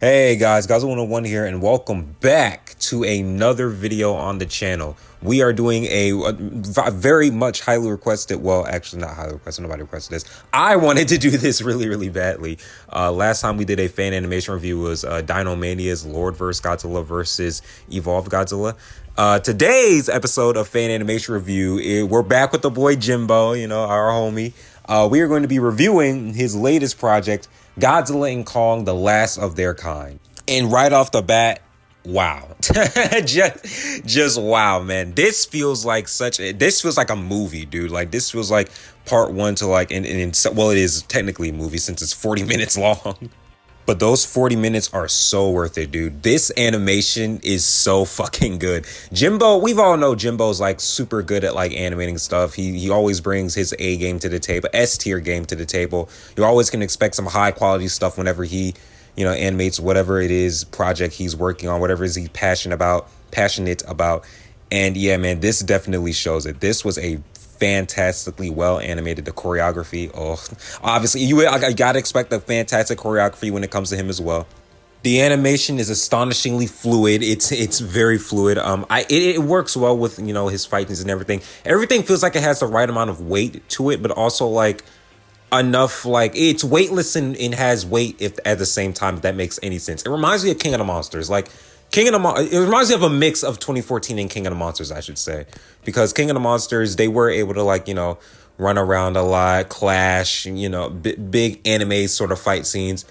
Hey guys, Godzilla 101 here, and welcome back to another video on the channel. We are doing a very much highly requested, well, actually not highly requested, nobody requested this. I wanted to do this really badly. Last time we did a fan animation review was Dino Mania's Lord vs. Godzilla versus Evolved Godzilla. Today's episode of fan animation review, we're back with the boy Jimbo, our homie. We are going to be reviewing his latest project, Godzilla and Kong, the last of their kind. And right off the bat, wow. just wow, man. This feels like a movie, dude. Like, this feels like part one to well, it is technically a movie since it's 40 minutes long. But those 40 minutes are so worth it, dude. This animation is so fucking good. Jimbo, we've all know Jimbo's like super good at like animating stuff. He always brings his A game to the table, S tier game to the table. You always can expect some high quality stuff whenever he, animates whatever it is project he's working on, whatever he's passionate about. And yeah, man, this definitely shows it. This was a fantastically well animated. The choreography, obviously I gotta expect a fantastic choreography when it comes to him as well. The animation is astonishingly fluid. It's very fluid. It works well with his fightings and everything. Everything feels like it has the right amount of weight to it, but also like enough, like it's weightless and has weight if at the same time, if that makes any sense. It reminds me of King of the Monsters. It reminds me of a mix of 2014 and King of the Monsters, I should say. Because King of the Monsters, they were able to run around a lot, clash, big anime sort of fight scenes.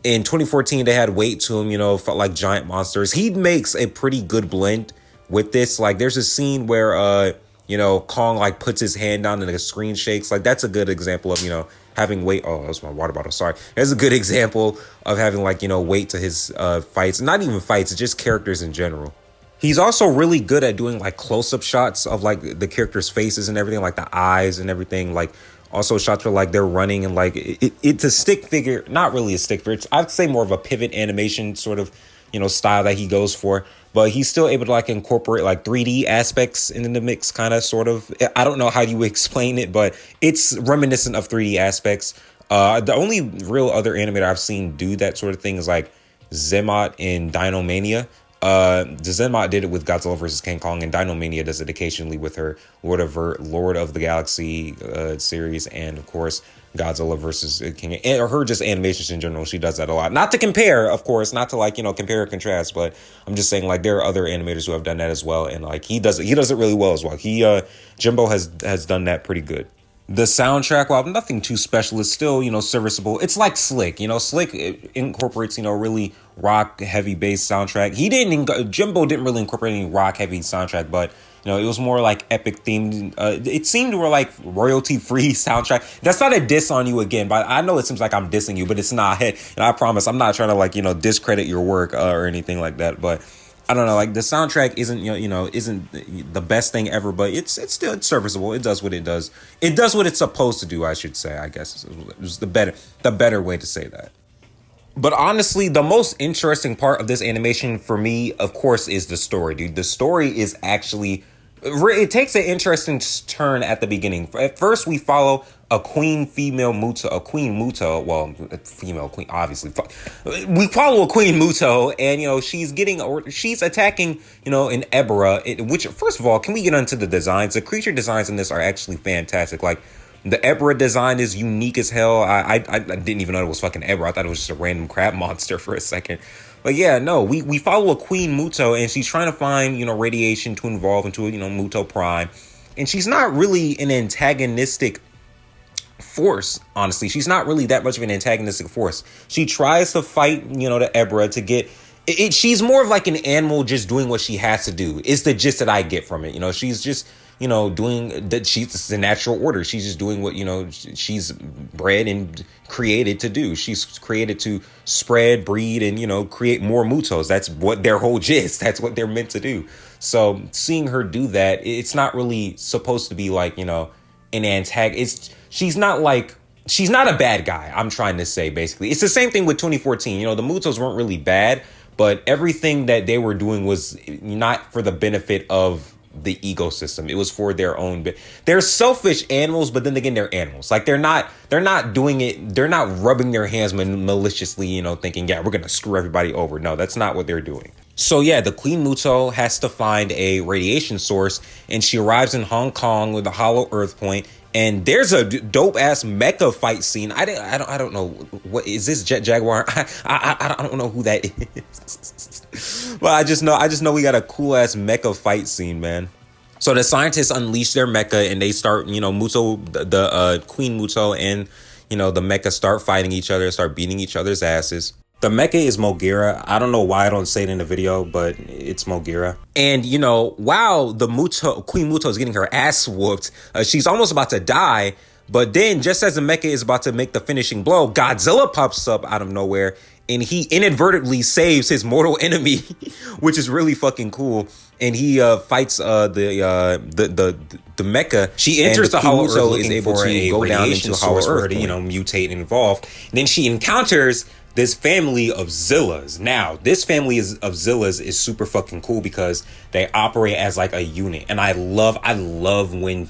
In 2014, they had weight to them, felt like giant monsters. He makes a pretty good blend with this. Like, there's a scene where, Kong, puts his hand down and the screen shakes. Like, that's a good example of, having weight. Oh, that's my water bottle. Sorry. There's a good example of having weight to his fights. Not even fights, it's just characters in general. He's also really good at doing close-up shots of the characters' faces and everything, like the eyes and everything. Also shots where they're running and it's a stick figure, not really a stick figure. It's, I'd say, more of a pivot animation sort of style that he goes for. But he's still able to incorporate 3D aspects into the mix, kind of, sort of. I don't know how you explain it, but it's reminiscent of 3D aspects. The only real other animator I've seen do that sort of thing is Zemmot in Dino Mania. Zemmot did it with Godzilla vs. King Kong, and Dino Mania does it occasionally with her Lord of the Galaxy series, and of course Godzilla versus King, or her just animations in general. She does that a lot. Not to compare, of course, not to compare or contrast, but I'm just saying there are other animators who have done that as well, and he does it really well as well. Jimbo has done that pretty good. The soundtrack, while nothing too special, is still, serviceable. It's like Slick. Slick incorporates, really rock-heavy bass soundtrack. Jimbo didn't really incorporate any rock-heavy soundtrack, but, it was more epic themed. It seemed more royalty-free soundtrack. That's not a diss on you again, but I know it seems like I'm dissing you, but it's not. And I promise I'm not trying to, discredit your work or anything like that, but I don't know, the soundtrack isn't, isn't the best thing ever, but it's still serviceable. It does what it does. It does what it's supposed to do, I should say, I guess. It was the better way to say that. But honestly, the most interesting part of this animation for me, of course, is the story, dude. The story is actually, it takes an interesting turn at the beginning. At first, we follow a queen Muto, well, female queen, obviously. We follow a Queen Muto, and, she's attacking, an Ebra, which, first of all, can we get into the designs? The creature designs in this are actually fantastic. The Ebra design is unique as hell. I didn't even know it was fucking Ebra. I thought it was just a random crab monster for a second. But yeah, no, we follow a Queen Muto, and she's trying to find, radiation to evolve into, Muto Prime. And she's not really an antagonistic force, honestly. She's not really that much of an antagonistic force. She tries to fight, the Ebra to get it. She's more of an animal just doing what she has to do. It's the gist that I get from it. She's just, doing that. She's the natural order. She's just doing what, she's bred and created to do. She's created to spread, breed, and, create more Mutos. That's what their whole gist. That's what they're meant to do. So seeing her do that, it's not really supposed to be an antagonist. She's not a bad guy, I'm trying to say, basically. It's the same thing with 2014. The Mutos weren't really bad, but everything that they were doing was not for the benefit of the ecosystem. It was for their own. They're selfish animals, but then again, they're animals. Like they're not doing it. They're not rubbing their hands maliciously, you know, thinking, yeah, we're gonna screw everybody over. No, that's not what they're doing. So yeah, the Queen Muto has to find a radiation source, and she arrives in Hong Kong with a hollow Earth point. And there's a dope ass mecha fight scene. I don't know what is this Jet Jaguar. I don't know who that is. Well, I just know we got a cool ass mecha fight scene, man. So the scientists unleash their mecha and they start, you know, Muto, the Queen Muto and, you know, the mecha start fighting each other, start beating each other's asses. The mecha is Mogira. I don't know why I don't say it in the video, but it's Mogira. And, you know, while the Queen Muto is getting her ass whooped, she's almost about to die. But then, just as the mecha is about to make the finishing blow, Godzilla pops up out of nowhere, and he inadvertently saves his mortal enemy, which is really fucking cool. And he fights the mecha. She enters the Hollow Earth, is able to go down into the Hollow Earth to, you know, mutate and evolve. And then she encounters this family of Zillas. Now, this family of Zillas is super fucking cool because they operate as like a unit. And I love when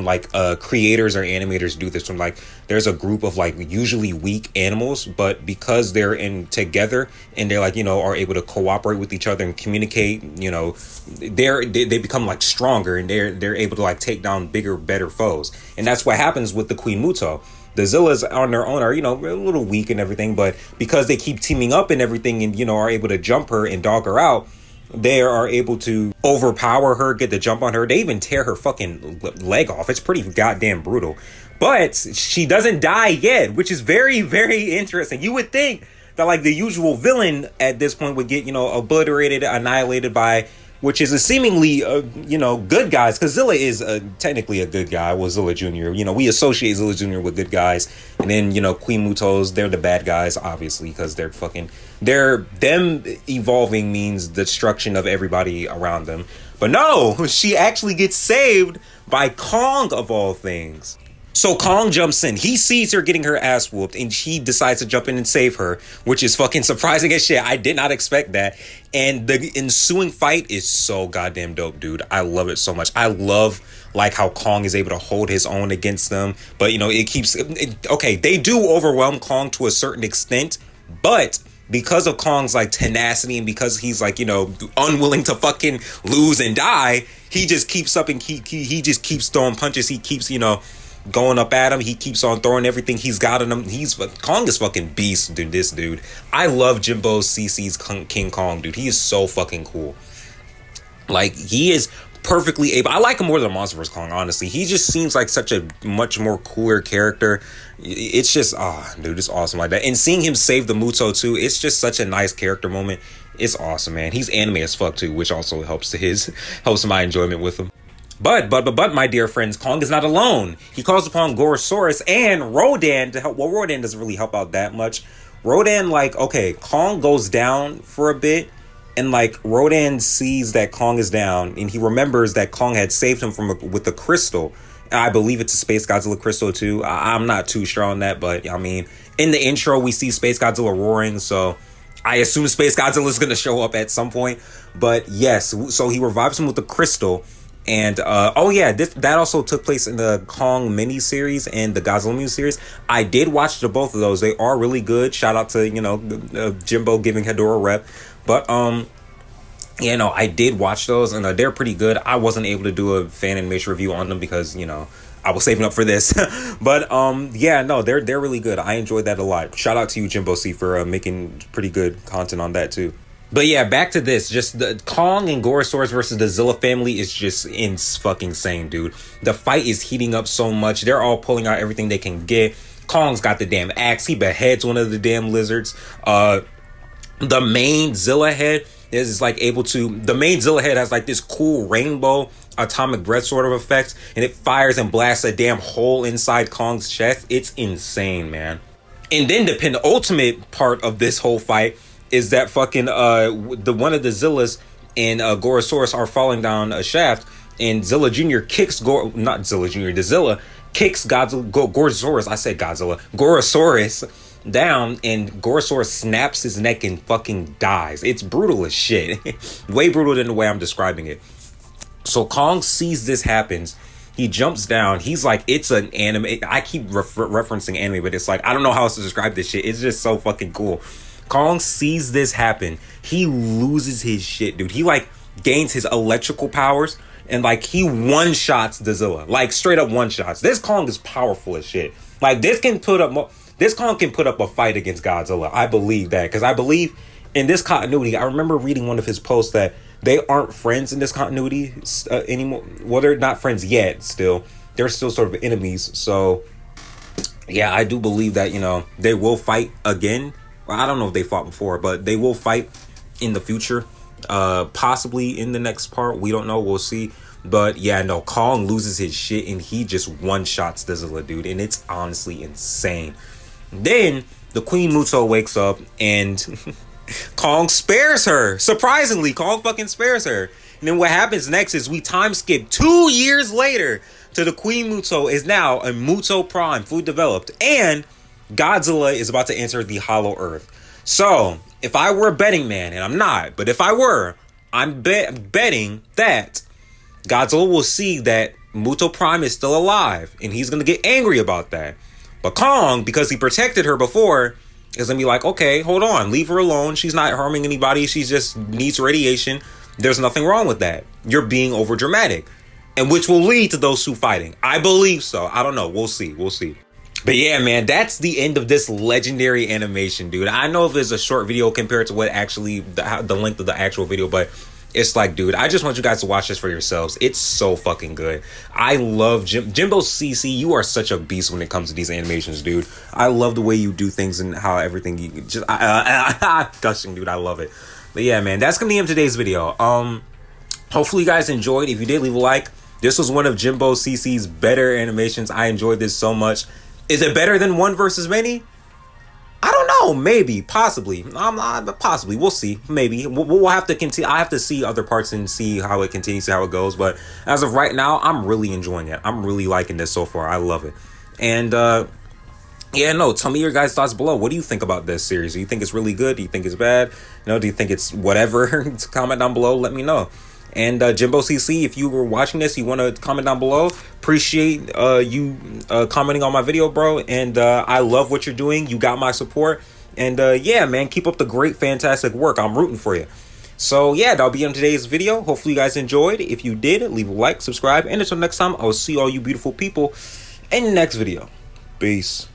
like creators or animators do this, when like there's a group of like usually weak animals, but because they're in together and they're like, you know, are able to cooperate with each other and communicate, you know, they become like stronger, and they're able to like take down bigger, better foes. And that's what happens with the Queen Muto. The Zillas on their own are, you know, a little weak and everything, but because they keep teaming up and everything and, you know, are able to jump her and dog her out, they are able to overpower her, get the jump on her. They even tear her fucking leg off. It's pretty goddamn brutal. But she doesn't die yet, which is very, very interesting. You would think that like the usual villain at this point would get, you know, obliterated, annihilated by, which is a seemingly, you know, good guys, because Zilla is technically a good guy. Well, Zilla Jr., you know, we associate Zilla Jr. with good guys. And then, you know, Queen Mutos, they're the bad guys, obviously, because them evolving means destruction of everybody around them. But no, she actually gets saved by Kong, of all things. So Kong jumps in. He sees her getting her ass whooped, and he decides to jump in and save her, which is fucking surprising as shit. I did not expect that. And the ensuing fight is so goddamn dope, dude. I love it so much. I love like how Kong is able to hold his own against them. But, you know, okay, they do overwhelm Kong to a certain extent, but because of Kong's like tenacity and because he's like, you know, unwilling to fucking lose and die, he just keeps up and he just keeps throwing punches. He keeps, you know, going up at him. He keeps on throwing everything he's got in him. Kong is fucking beast, dude. This dude, I love Jimbo CC's King Kong, dude. He is so fucking cool. Like, he is perfectly able. I like him more than Monster vs. Kong, honestly. He just seems like such a much more cooler character. It's just, dude, it's awesome like that. And seeing him save the Muto too, it's just such a nice character moment. It's awesome, man. He's anime as fuck too, which also helps my enjoyment with him. But, my dear friends, Kong is not alone. He calls upon Gorosaurus and Rodan to help. Well, Rodan doesn't really help out that much. Rodan, like, okay, Kong goes down for a bit, and, like, Rodan sees that Kong is down, and he remembers that Kong had saved him with the crystal. I believe it's a Space Godzilla crystal, too. I'm not too sure on that, but, I mean, in the intro, we see Space Godzilla roaring, so I assume Space Godzilla is going to show up at some point. But, yes, so he revives him with the crystal. And, that also took place in the Kong miniseries and the Godzilla miniseries. I did watch both of those. They are really good. Shout out to, you know, Jimbo giving Hedora a rep. But, you know, I did watch those, and they're pretty good. I wasn't able to do a fan animation review on them because, you know, I was saving up for this. But, yeah, no, they're really good. I enjoyed that a lot. Shout out to you, Jimbo C, for making pretty good content on that, too. But yeah, back to this. Just the Kong and Gorosaurus versus the Zilla family is just fucking insane, dude. The fight is heating up so much. They're all pulling out everything they can get. Kong's got the damn axe. He beheads one of the damn lizards. The main Zilla head is like the main Zilla head has like this cool rainbow atomic breath sort of effect, and it fires and blasts a damn hole inside Kong's chest. It's insane, man. And then the penultimate part of this whole fight is that fucking one of the Zillas and Gorosaurus are falling down a shaft, and Zilla Jr. kicks the Zilla kicks Gorosaurus. I said Godzilla. Gorosaurus down, and Gorosaurus snaps his neck and fucking dies. It's brutal as shit. Way brutal than the way I'm describing it. So Kong sees this happens. He jumps down. He's like, it's an anime. I keep referencing anime, but it's like, I don't know how else to describe this shit. It's just so fucking cool. Kong sees this happen. He loses his shit, dude. He like gains his electrical powers and like he one-shots Godzilla. Like straight up one-shots. This Kong is powerful as shit. Like this Kong can put up a fight against Godzilla. I believe that because I believe in this continuity. I remember reading one of his posts that they aren't friends in this continuity anymore. Well, they're not friends yet. Still, they're still sort of enemies. So, yeah, I do believe that, you know, they will fight again. Well, I don't know if they fought before, but they will fight in the future. Possibly in the next part. We don't know. We'll see. But yeah, no, Kong loses his shit and he just one-shots Godzilla, dude. And it's honestly insane. Then the Queen Muto wakes up and Kong spares her. Surprisingly, Kong fucking spares her. And then what happens next is we time skip 2 years later to the Queen Muto is now a Muto Prime, fully developed. And Godzilla is about to enter the Hollow Earth. So, if I were a betting man, and I'm not, but if I were, I'm betting that Godzilla will see that Muto Prime is still alive. And he's going to get angry about that. But Kong, because he protected her before, is going to be like, okay, hold on, leave her alone. She's not harming anybody. She just needs radiation. There's nothing wrong with that. You're being over dramatic. And which will lead to those two fighting. I believe so. I don't know. We'll see. We'll see. But yeah, man, that's the end of this legendary animation, dude. I know if it's a short video compared to what actually the length of the actual video, but it's like, dude, I just want you guys to watch this for yourselves. It's so fucking good. I love Jimbo CC. You are such a beast when it comes to these animations, dude. I love the way you do things and how everything you just gushing, dude. I love it. But yeah, man, that's gonna be in today's video. Hopefully you guys enjoyed. If you did, leave a like. This was one of Jimbo CC's better animations. I enjoyed this so much. Is it better than One vs. Many? I don't know. Maybe. Possibly. Possibly. We'll see. Maybe. We'll have to continue. I have to see other parts and see how it continues, see how it goes. But as of right now, I'm really enjoying it. I'm really liking this so far. I love it. And, yeah, no, tell me your guys' thoughts below. What do you think about this series? Do you think it's really good? Do you think it's bad? You know, do you think it's whatever? Comment down below. Let me know. And Jimbo CC, if you were watching this, you want to comment down below. Appreciate you commenting on my video, bro. And I love what you're doing. You got my support. And yeah, man, keep up the great, fantastic work. I'm rooting for you. So yeah, that'll be in today's video. Hopefully you guys enjoyed. If you did, leave a like, subscribe. And until next time, I will see all you beautiful people in the next video. Peace.